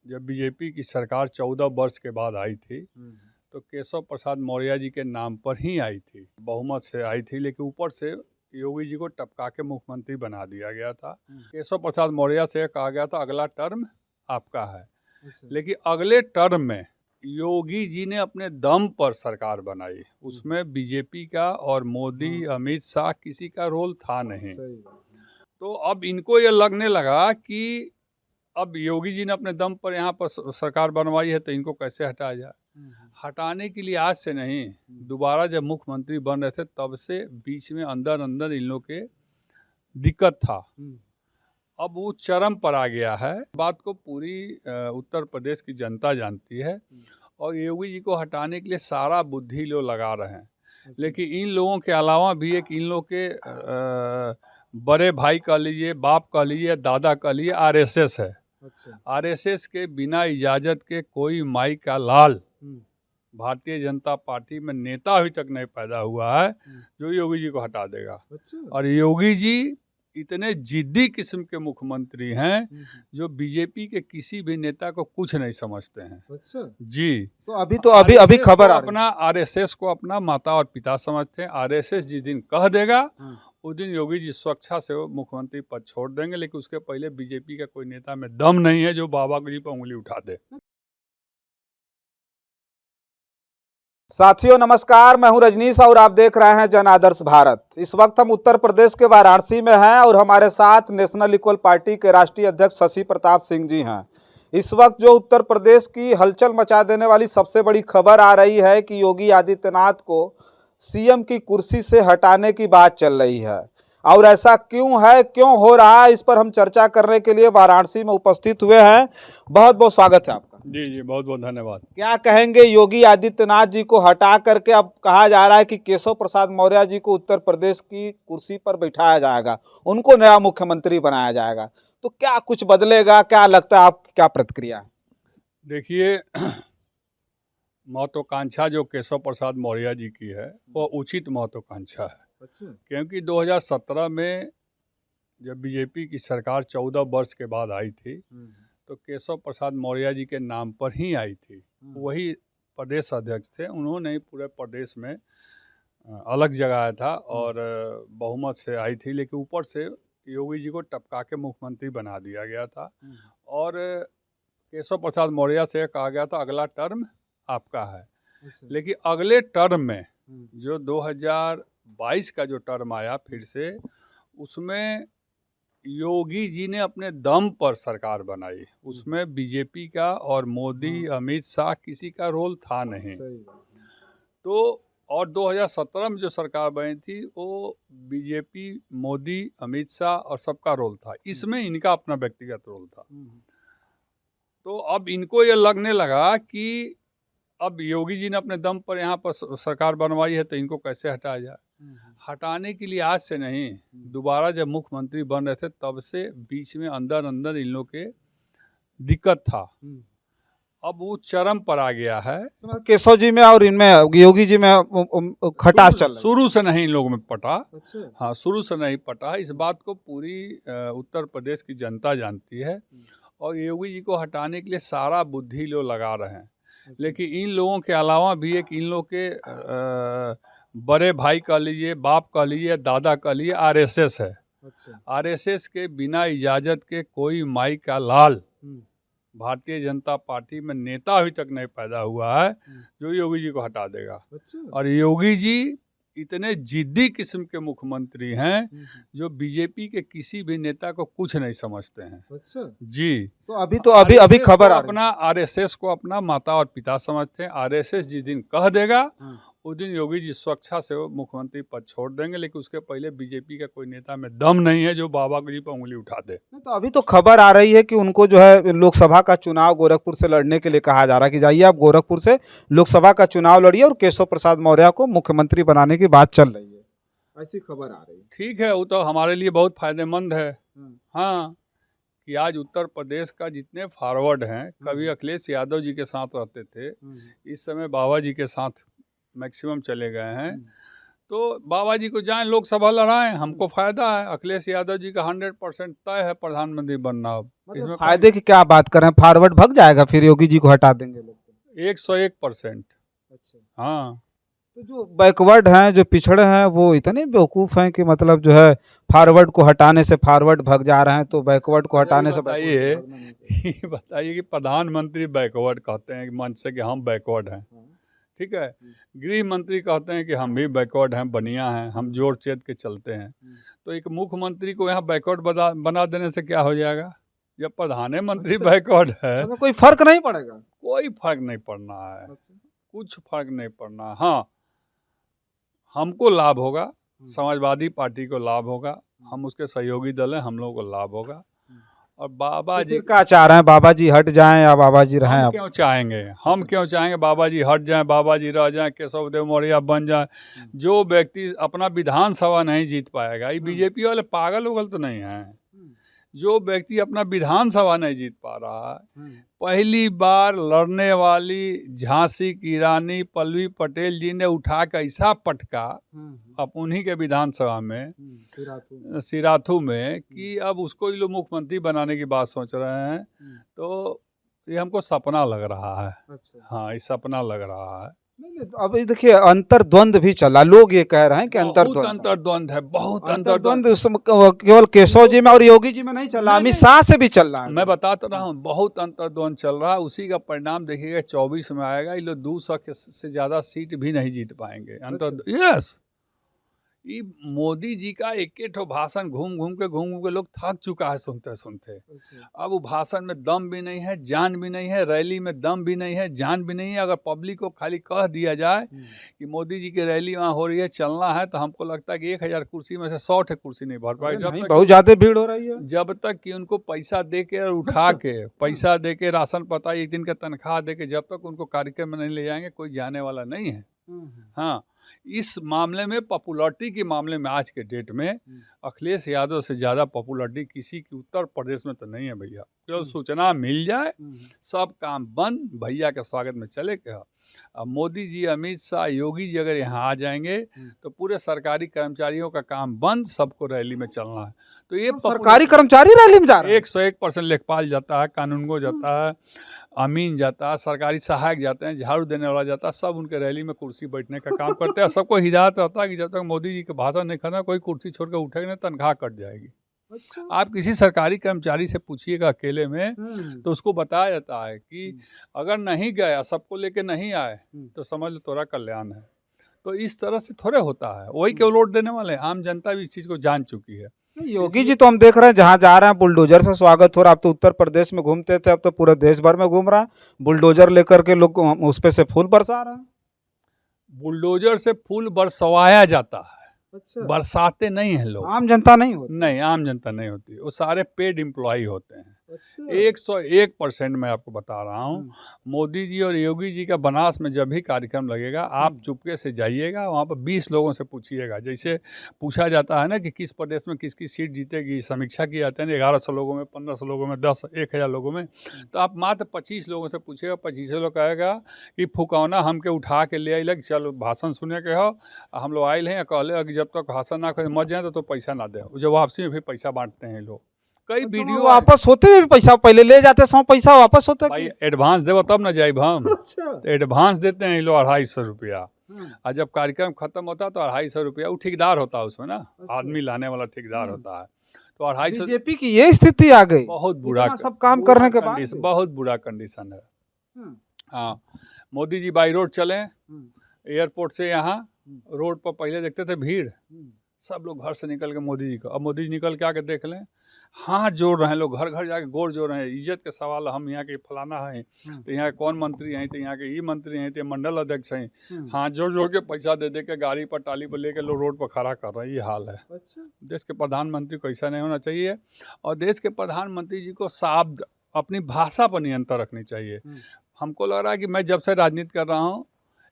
जब बीजेपी की सरकार 14 वर्ष के बाद आई थी तो केशव प्रसाद मौर्य जी के नाम पर ही आई थी, बहुमत से आई थी। लेकिन ऊपर से योगी जी को टपका के मुख्यमंत्री बना दिया गया था। केशव प्रसाद मौर्य से कहा गया था अगला टर्म आपका है, लेकिन अगले टर्म में योगी जी ने अपने दम पर सरकार बनाई। उसमें बीजेपी का और मोदी अमित शाह किसी का रोल था नहीं। तो अब इनको ये लगने लगा कि अब योगी जी ने अपने दम पर यहाँ पर सरकार बनवाई है तो इनको कैसे हटाया जाए। हटाने के लिए आज से नहीं, दोबारा जब मुख्यमंत्री बन रहे थे तब से बीच में अंदर अंदर इन लोग के दिक्कत था। अब वो चरम पर आ गया है। बात को पूरी उत्तर प्रदेश की जनता जानती है और योगी जी को हटाने के लिए सारा बुद्धि लोग लगा रहे हैं। लेकिन इन लोगों के अलावा भी एक इन लोग के बड़े भाई कह लीजिए, बाप कह लीजिए, दादा कह लीजिए, आरएसएस है। आरएसएस के बिना इजाज़त के कोई माई का लाल भारतीय जनता पार्टी में नेता अभी तक नहीं पैदा हुआ है जो योगी जी को हटा देगा। और योगी जी इतने जिद्दी किस्म के मुख्यमंत्री हैं जो बीजेपी के किसी भी नेता को कुछ नहीं समझते हैं। जी, तो अभी खबर अपना आरएसएस को अपना माता और पिता समझते हैं। आरएसएस जिस दिन कह देगा उस दिन योगी जी स्वेच्छा से वो मुख्यमंत्री पद छोड़ देंगे। लेकिन उसके पहले बीजेपी का कोई नेता में दम नहीं है जो बाबा जी पर उंगली उठा दे। साथियों नमस्कार, मैं हूं रजनीश और आप देख रहे हैं जन आदर्श भारत। इस वक्त हम उत्तर प्रदेश के वाराणसी में हैं और हमारे साथ नेशनल इक्वल पार्टी के राष्ट्रीय अध्यक्ष शशि प्रताप सिंह जी हैं। इस वक्त जो उत्तर प्रदेश की हलचल मचा देने वाली सबसे बड़ी खबर आ रही है कि योगी आदित्यनाथ को सीएम की कुर्सी से हटाने की बात चल रही है। और ऐसा क्यों है, क्यों हो रहा है, इस पर हम चर्चा करने के लिए वाराणसी में उपस्थित हुए हैं। बहुत बहुत स्वागत है आपका। जी, बहुत बहुत धन्यवाद। क्या कहेंगे, योगी आदित्यनाथ जी को हटा करके अब कहा जा रहा है कि केशव प्रसाद मौर्य जी को उत्तर प्रदेश की कुर्सी पर बैठाया जाएगा, उनको नया मुख्यमंत्री बनाया जाएगा, तो क्या कुछ बदलेगा? क्या लगता है, आपकी क्या प्रतिक्रिया है? देखिए, महत्वाकांक्षा जो केशव प्रसाद मौर्य जी की है वो उचित महत्वाकांक्षा है। क्योंकि 2017 में जब बीजेपी की सरकार 14 वर्ष के बाद आई थी तो केशव प्रसाद मौर्य जी के नाम पर ही आई थी। वही प्रदेश अध्यक्ष थे, उन्होंने ही पूरे प्रदेश में अलग जगाया था और बहुमत से आई थी। लेकिन ऊपर से योगी जी को टपका के मुख्यमंत्री बना दिया गया था और केशव प्रसाद मौर्य से कहा गया था अगला टर्म आपका है। लेकिन अगले टर्म में जो 2022 का जो टर्म आया फिर से, उसमें योगी जी ने अपने दम पर सरकार बनाई। उसमें बीजेपी का और मोदी अमित शाह किसी का रोल था नहीं। तो और 2017 में जो सरकार बनी थी वो बीजेपी, मोदी, अमित शाह और सबका रोल था। इसमें इनका अपना व्यक्तिगत रोल था। तो अब इनको ये लगने लगा कि अब योगी जी ने अपने दम पर यहाँ पर सरकार बनवाई है तो इनको कैसे हटाया जाए। हटाने के लिए आज से नहीं, दोबारा जब मुख्यमंत्री बन रहे थे तब से बीच में अंदर अंदर इन लोग के दिक्कत था। अब वो चरम पर आ गया है। केशव जी में और इनमें योगी जी में खटास चल रही है। शुरू से नहीं इन लोगों में पटा। हाँ, शुरू से नहीं पटा। इस बात को पूरी उत्तर प्रदेश की जनता जानती है और योगी जी को हटाने के लिए सारा बुद्धि लोग लगा रहे हैं। लेकिन इन लोगों के अलावा भी एक इन लोग के बड़े भाई कह लीजिए, बाप कह लीजिए, दादा कह लीजिए, आरएसएस है। आरएसएस के बिना इजाज़त के कोई माई का लाल भारतीय जनता पार्टी में नेता अभी तक नहीं पैदा हुआ है जो योगी जी को हटा देगा। और योगी जी इतने जिद्दी किस्म के मुख्यमंत्री हैं जो बीजेपी के किसी भी नेता को कुछ नहीं समझते हैं। जी, तो अभी खबर अपना आरएसएस को अपना माता और पिता समझते हैं। आरएसएस जिस दिन कह देगा उस दिन योगी जी स्वेच्छा से वो मुख्यमंत्री पद छोड़ देंगे। लेकिन उसके पहले बीजेपी का कोई नेता में दम नहीं है जो बाबा जी पर उंगली उठा दे। तो अभी तो खबर आ रही है कि उनको जो है लोकसभा का चुनाव गोरखपुर से लड़ने के लिए कहा जा रहा है कि जाइए आप गोरखपुर से लोकसभा का चुनाव लड़िए और केशव प्रसाद मौर्य को मुख्यमंत्री बनाने की बात चल रही है, ऐसी खबर आ रही है। ठीक है, वो तो हमारे लिए बहुत फायदेमंद है। हाँ, कि आज उत्तर प्रदेश का जितने फॉरवर्ड हैं, कभी अखिलेश यादव जी के साथ रहते थे, इस समय बाबा जी के साथ मैक्सिमम चले गए हैं। तो बाबा जी को जाएं लोकसभा लड़ाएं, हमको फायदा है। अखिलेश यादव जी का 100% तय है प्रधानमंत्री बनना। अब इसमें फायदे की क्या बात करें, फॉरवर्ड भग जाएगा फिर योगी जी को हटा देंगे लोग? 101%। अच्छा, हाँ, तो जो बैकवर्ड हैं, जो पिछड़े हैं, वो इतने बेवकूफ़ हैं कि मतलब जो है फॉरवर्ड को हटाने से फॉरवर्ड भग जा रहे हैं, तो बैकवर्ड को हटाने से backward बताइए को भगना नहीं चाहिए। ये बताइए कि प्रधानमंत्री बैकवर्ड कहते हैं कि मंच से कि हम बैकवर्ड हैं, ठीक है। गृह मंत्री कहते हैं कि हम भी बैकवर्ड हैं, बनिया हैं, हम जोड़ चेत के चलते हैं। तो एक मुख्यमंत्री को यहाँ बैकवर्ड बना देने से क्या हो जाएगा? जब प्रधानमंत्री बैकवर्ड है, तो कोई फर्क नहीं पड़ेगा? कोई फर्क नहीं पड़ना है, कुछ फर्क नहीं पड़ना। हाँ, हमको लाभ होगा, समाजवादी पार्टी को लाभ होगा, हम उसके सहयोगी दल हैं, हम लोगों को लाभ होगा। और बाबा तो जी फिर क्या चाह रहे हैं, बाबा जी हट जाएं या बाबा जी रहें? हम अब क्यों चाहेंगे? हम क्यों चाहेंगे बाबा जी हट जाएं, बाबा जी रह जाएं, केशव देव मौर्य बन जाएं? जो व्यक्ति अपना विधानसभा नहीं जीत पाएगा, ये बीजेपी वाले पागल उगल तो नहीं हैं। जो व्यक्ति अपना विधानसभा नहीं जीत पा रहा है, पहली बार लड़ने वाली झांसी की रानी पल्लवी पटेल जी ने उठा के ऐसा पटका अब उन्हीं के विधानसभा में सिराथू में कि अब उसको ये लोग मुख्यमंत्री बनाने की बात सोच रहे हैं। तो ये हमको सपना लग रहा है। हाँ, ये सपना लग रहा है। नहीं, अब ये देखिए अंतर्द्वंद भी चला, लोग ये कह रहे हैं कि बहुत अंतर्द्वंद है, बहुत अंतर्द्वंद केवल केशव जी में और योगी जी में नहीं चल रहा, अमित शाह से भी चल रहा है। मैं बता तो रहा हूँ, बहुत अंतर्द्वंद चल रहा है। उसी का परिणाम देखिएगा 24 में आएगा। ये लोग 200 से ज़्यादा सीट भी नहीं जीत पाएंगे। यस, ये मोदी जी का एक ठो भाषण घूम घूम के लोग थक चुका है सुनते सुनते। अब वो भाषण में दम भी नहीं है, जान भी नहीं है, रैली में दम भी नहीं है, जान भी नहीं है। अगर पब्लिक को खाली कह दिया जाए कि मोदी जी की रैली वहाँ हो रही है, चलना है, तो हमको लगता है कि 1000 कुर्सी में से 100 कुर्सी नहीं भर पाएगी। जब तक बहुत ज़्यादा भीड़ हो रही है, जब तक कि उनको पैसा दे के और उठा के पैसा दे के राशन पता एक दिन का तनख्वाह दे के जब तक उनको कार्यक्रम में नहीं ले जाएंगे, कोई जाने वाला नहीं है। हाँ, इस मामले में पॉपुलरिटी के मामले में आज के डेट में अखिलेश यादव से ज़्यादा पॉपुलरिटी किसी की उत्तर प्रदेश में तो नहीं है भैया। केवल सूचना मिल जाए, सब काम बंद, भैया के स्वागत में चले क्या। अब मोदी जी, अमित शाह, योगी जी अगर यहाँ आ जाएंगे तो पूरे सरकारी कर्मचारियों का काम बंद, सबको रैली में चलना है। तो ये सरकारी कर्मचारी रैली में जा रहे हैं। 101% लेखपाल जाता है, कानूनगो जाता है, अमीन जाता है, सरकारी सहायक जाते हैं, झाड़ू देने वाला जाता है, सब उनके रैली में कुर्सी बैठने का काम करते हैं। सबको हिदायत रहता है कि जब तक मोदी जी के भाषण नहीं खत्म कोई कुर्सी छोड़ कर उठेगा नहीं, तनख्वाह कट जाएगी। आप किसी सरकारी कर्मचारी से पूछिएगा अकेले में, तो उसको बताया जाता है कि अगर नहीं गया, सबको लेके नहीं आए, तो समझ लो तोरा कल्याण है। तो इस तरह से थोड़े होता है। वही केवल वोट देने वाले, आम जनता भी इस चीज़ को जान चुकी है। योगी जी तो हम देख रहे हैं जहाँ जा रहे हैं बुलडोजर से स्वागत हो रहा है। अब तो उत्तर प्रदेश में घूमते थे, अब तो पूरे देश भर में घूम रहा है, बुलडोजर लेकर के लोग उस पे से फूल बरसा रहे हैं। बुलडोजर से फूल बरसवाया जाता है। अच्छा, बरसाते नहीं हैं लोग। आम जनता नहीं होती? नहीं, आम जनता नहीं होती, वो सारे पेड एम्प्लॉय होते हैं। अच्छा। 101% मैं आपको बता रहा हूँ। मोदी जी और योगी जी का बनास में जब भी कार्यक्रम लगेगा, आप चुपके से जाइएगा, वहाँ पर 20 लोगों से पूछिएगा। जैसे पूछा जाता है ना कि किस प्रदेश में किसकी सीट जीतेगी, समीक्षा की जाती है ना, 1100 लोगों में, 1500 लोगों में, 10,000 लोगों में, तो आप मात्र 25 लोगों से पूछिएगा। 25 लोग कहेगा कि फुकौना हमके उठा के ले आइल, चलो भाषण सुने के हो, हम लोग आयल हैं, कहले कि जब तक भाषण ना करें मत जाए तो पैसा ना दे। जब वापसी में फिर पैसा बांटते हैं लोग। कई वीडियो वापस होते हुए भी पैसा पहले ले जाते, सौ पैसा वापस होता भाई, एडवांस देवो तब ना जाए हम। तो एडवांस देते हैं लोग 250 रुपया, और जब कार्यक्रम खत्म होता तो 250 रुपया, वो ठेकेदार होता है उसमें ना, आदमी लाने वाला ठेकेदार होता है। तो 250 बीजेपी की ये स्थिति आ गई, बहुत बुरा, सब काम करने के बाद बहुत बुरा कंडीशन है। हाँ, मोदी जी बाई रोड चले, एयरपोर्ट से यहाँ रोड पर पहले देखते थे भीड़, सब लोग घर से निकल के मोदी जी को, अब मोदी जी निकल के आके देख लें, हाथ जोड़ रहे हैं लोग, घर घर जाके गोड़ जोड़ रहे हैं। इज्जत के सवाल, हम यहाँ के फलाना हैं, तो यहाँ के कौन मंत्री हैं, तो यहाँ के ये मंत्री हैं, तो मंडल अध्यक्ष हैं, हाथ जोड़ जोड़ के पैसा दे दे के गाड़ी पर टाली पर लेके लोग रोड पर खड़ा कर रहे हैं। ये हाल है। देश के प्रधानमंत्री को ऐसा नहीं होना चाहिए, और देश के प्रधानमंत्री जी को साफ अपनी भाषा पर नियंत्रण रखनी चाहिए। हमको लग रहा है कि मैं जब से राजनीति कर रहा हूँ,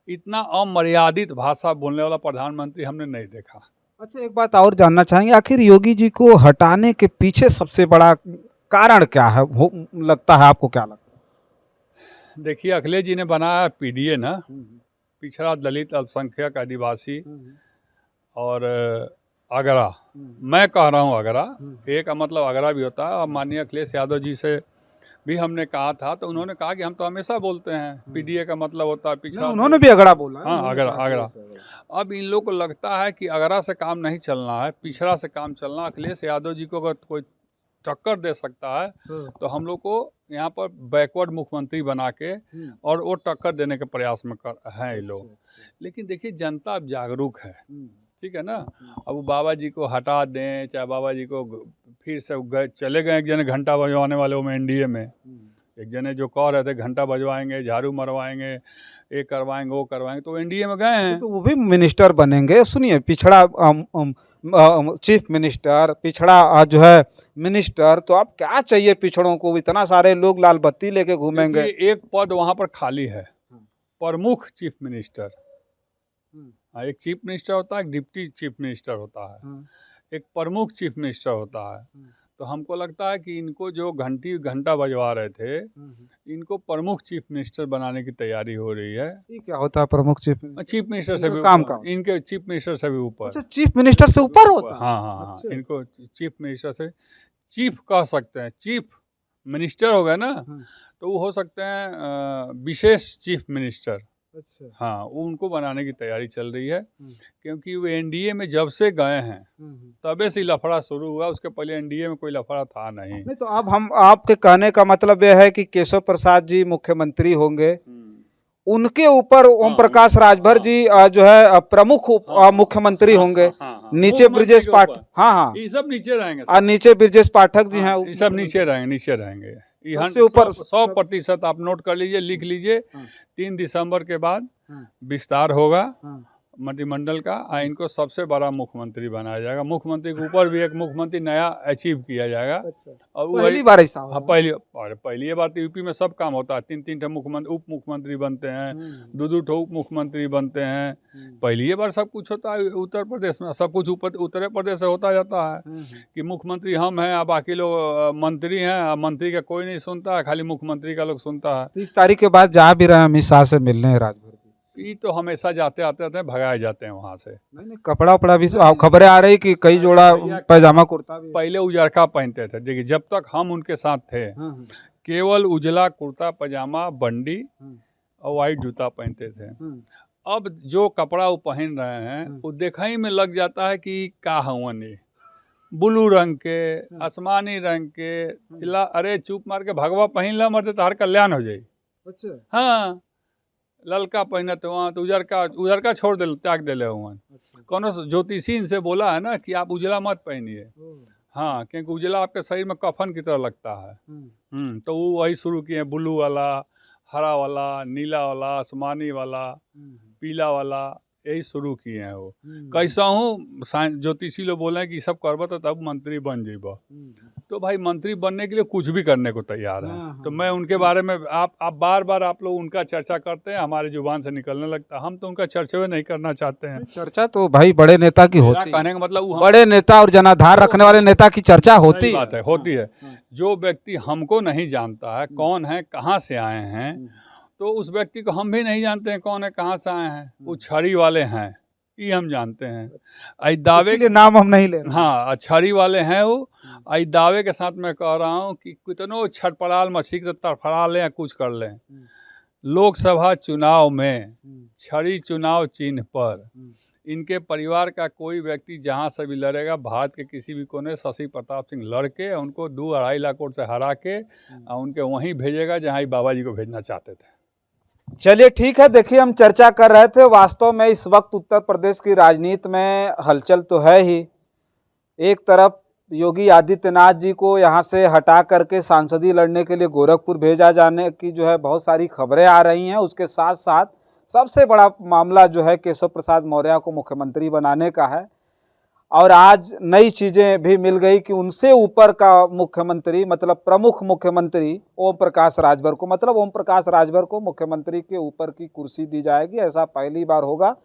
इतना अमर्यादित भाषा बोलने वाला प्रधानमंत्री हमने नहीं देखा। अच्छा, एक बात और जानना चाहेंगे, आखिर योगी जी को हटाने के पीछे सबसे बड़ा कारण क्या है, लगता है आपको, क्या लगता है? देखिए, अखिलेश जी ने बनाया पीडीए ना, पिछड़ा दलित अल्पसंख्यक आदिवासी, और आगरा, मैं कह रहा हूँ आगरा, एक का मतलब आगरा भी होता है। और माननीय अखिलेश यादव जी से भी हमने कहा था, तो उन्होंने कहा कि हम तो हमेशा बोलते हैं पीडीए का मतलब होता है पिछड़ा। उन्होंने भी अगड़ा बोला है। हाँ, आगरा। अब इन लोग को लगता है कि आगरा से काम नहीं चलना है, पिछड़ा से काम चलना। अखिलेश यादव जी को अगर कोई टक्कर दे सकता है तो हम लोग को यहाँ पर बैकवर्ड मुख्यमंत्री बना के और वो टक्कर देने के प्रयास में हैं ये लोग। लेकिन देखिए, जनता अब जागरूक है, ठीक है ना। अब बाबा जी को हटा दें, चाहे बाबा जी को फिर से चले गए एक जने घंटा बजवाने वाले में एनडीए में, एक जने जो कह रहे थे घंटा बजवाएंगे, झाड़ू मरवाएंगे, ये करवाएंगे, वो करवाएंगे, तो एनडीए में गए हैं। तो वो भी मिनिस्टर बनेंगे। सुनिए, पिछड़ा चीफ मिनिस्टर, पिछड़ा जो है मिनिस्टर, तो अब क्या चाहिए पिछड़ों को? इतना सारे लोग लाल बत्ती लेके घूमेंगे। एक पद वहाँ पर खाली है, प्रमुख चीफ मिनिस्टर। एक चीफ मिनिस्टर होता है, एक डिप्टी चीफ मिनिस्टर होता है, एक प्रमुख चीफ मिनिस्टर होता है। तो हमको लगता है कि इनको जो घंटा बजवा रहे थे, इनको प्रमुख चीफ मिनिस्टर बनाने की तैयारी हो रही है। ये क्या होता है प्रमुख चीफ मिनिस्टर से भी काम ऊपर, इनके चीफ मिनिस्टर से भी ऊपर। अच्छा, चीफ मिनिस्टर से ऊपर होता है? हाँ, इनको चीफ मिनिस्टर से, चीफ कह सकते हैं। चीफ मिनिस्टर हो गए ना, तो वो हो सकते हैं विशेष चीफ मिनिस्टर। अच्छा, हाँ, वो उनको बनाने की तैयारी चल रही है, क्योंकि वो एनडीए में जब से गए हैं तबे से लफड़ा शुरू हुआ। उसके पहले एनडीए में कोई लफड़ा था नहीं। तो अब हम, आपके कहने का मतलब यह है कि केशव प्रसाद जी मुख्यमंत्री होंगे, उनके ऊपर ओम प्रकाश राजभर जी जो है प्रमुख मुख्यमंत्री होंगे। नीचे ब्रिजेश पाठक, हाँ, ये सब नीचे रहेंगे, और नीचे ब्रिजेश पाठक जी हैं, ये सब नीचे रहेंगे। सबसे ऊपर 100% आप नोट कर लीजिए, लिख लीजिए। 3 दिसंबर के बाद विस्तार होगा मंत्रिमंडल का, इनको सबसे बड़ा मुख्यमंत्री बनाया जाएगा। मुख्यमंत्री के ऊपर भी एक मुख्यमंत्री नया अचीव किया जाएगा। और पहली बार ऐसा हाँ, पहली बार तो यूपी में सब काम होता है। 3 मुख्यमंत्री, उप मुख्यमंत्री बनते हैं, 2 उप मुख्यमंत्री बनते हैं। पहली बार सब कुछ होता है उत्तर प्रदेश में। सब कुछ उत्तर प्रदेश से होता जाता है कि मुख्यमंत्री हम हैं, अब बाकी लोग मंत्री हैं। मंत्री का कोई नहीं सुनता है, खाली मुख्यमंत्री का लोग सुनता है। 30 तारीख के बाद जा भी रहे हैं अमित शाह से मिलने राजभर। ये तो हमेशा जाते आते भगाए जाते हैं वहाँ से। नहीं, कपड़ा उपड़ा भी खबरें आ रही कि कई जोड़ा पैजामा कुर्ता भी। पहले उजरका पहनते थे। देखिए, जब तक हम उनके साथ थे केवल उजला कुर्ता पजामा, बंडी और वाइट जूता पहनते थे। अब जो कपड़ा वो पहन रहे हैं वो देखा ही में लग जाता है कि का हवन ये, ब्लू रंग के, आसमानी रंग के। अरे चुप मार के भगवा पहन ला, मरते तार कल्याण हो जाये। अच्छा, हाँ, ललका पहनत वहाँ तो उजरका छोड़ दे, त्याग दिले वहाँ। कौन ज्योतिषी इनसे बोला है ना कि आप उजला मत पहनिए। हाँ, क्योंकि उजला आपके शरीर में कफन की तरह लगता है। तो वो वही शुरू किए, ब्लू वाला, हरा वाला, नीला वाला, आसमानी वाला, पीला वाला, यही शुरू किए हैं वो। कैसा हूँ ज्योतिषी लोग बोले हैं कि सब करब तो तब मंत्री बन जेब। तो भाई मंत्री बनने के लिए कुछ भी करने को तैयार है। तो मैं उनके बारे में, आप बार आप लोग उनका चर्चा करते हैं, हमारी जुबान से निकलने लगता है। हम तो उनका चर्चा नहीं करना चाहते हैं। चर्चा तो भाई बड़े नेता की होती है। कहने का मतलब बड़े नेता और जनाधार रखने वाले नेता की चर्चा होती है। होती है। जो व्यक्ति हमको नहीं जानता है कौन है, कहाँ से आए हैं, तो उस व्यक्ति को हम भी नहीं जानते हैं कौन है, कहाँ से आए हैं। वो छड़ी वाले हैं, ये हम जानते हैं। दावे के नाम हम नहीं ले रहे। हाँ, छड़ी वाले हैं वो। दावे के साथ मैं कह रहा हूँ कि कितनों छटपड़ाल मछली से तड़फड़ा लें या कुछ कर लें, लोकसभा चुनाव में छड़ी चुनाव चिन्ह पर इनके परिवार का कोई व्यक्ति जहाँ से भी लड़ेगा, भारत के किसी भी कोने, शशि प्रताप सिंह लड़ के उनको 2-2.5 लाख वोट से हरा के उनके वहीं भेजेगा जहाँ ही बाबा जी को भेजना चाहते थे। चलिए ठीक है। देखिए, हम चर्चा कर रहे थे, वास्तव में इस वक्त उत्तर प्रदेश की राजनीति में हलचल तो है ही। एक तरफ योगी आदित्यनाथ जी को यहाँ से हटा करके सांसदीय लड़ने के लिए गोरखपुर भेजा जाने की जो है बहुत सारी खबरें आ रही हैं। उसके साथ साथ सबसे बड़ा मामला जो है केशव प्रसाद मौर्य को मुख्यमंत्री बनाने का है। और आज नई चीज़ें भी मिल गई कि उनसे ऊपर का मुख्यमंत्री, मतलब प्रमुख मुख्यमंत्री ओम प्रकाश राजभर को, मतलब ओम प्रकाश राजभर को मुख्यमंत्री के ऊपर की कुर्सी दी जाएगी। ऐसा पहली बार होगा।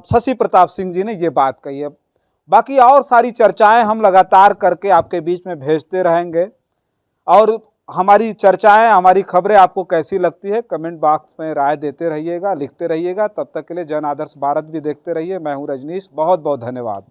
शशि प्रताप सिंह जी ने ये बात कही है। बाकी और सारी चर्चाएं हम लगातार करके आपके बीच में भेजते रहेंगे। और हमारी चर्चाएं, हमारी खबरें आपको कैसी लगती है, कमेंट बॉक्स में राय देते रहिएगा, लिखते रहिएगा। तब तक के लिए जन आदर्श भारत भी देखते रहिए। मैं हूं रजनीश, बहुत बहुत धन्यवाद।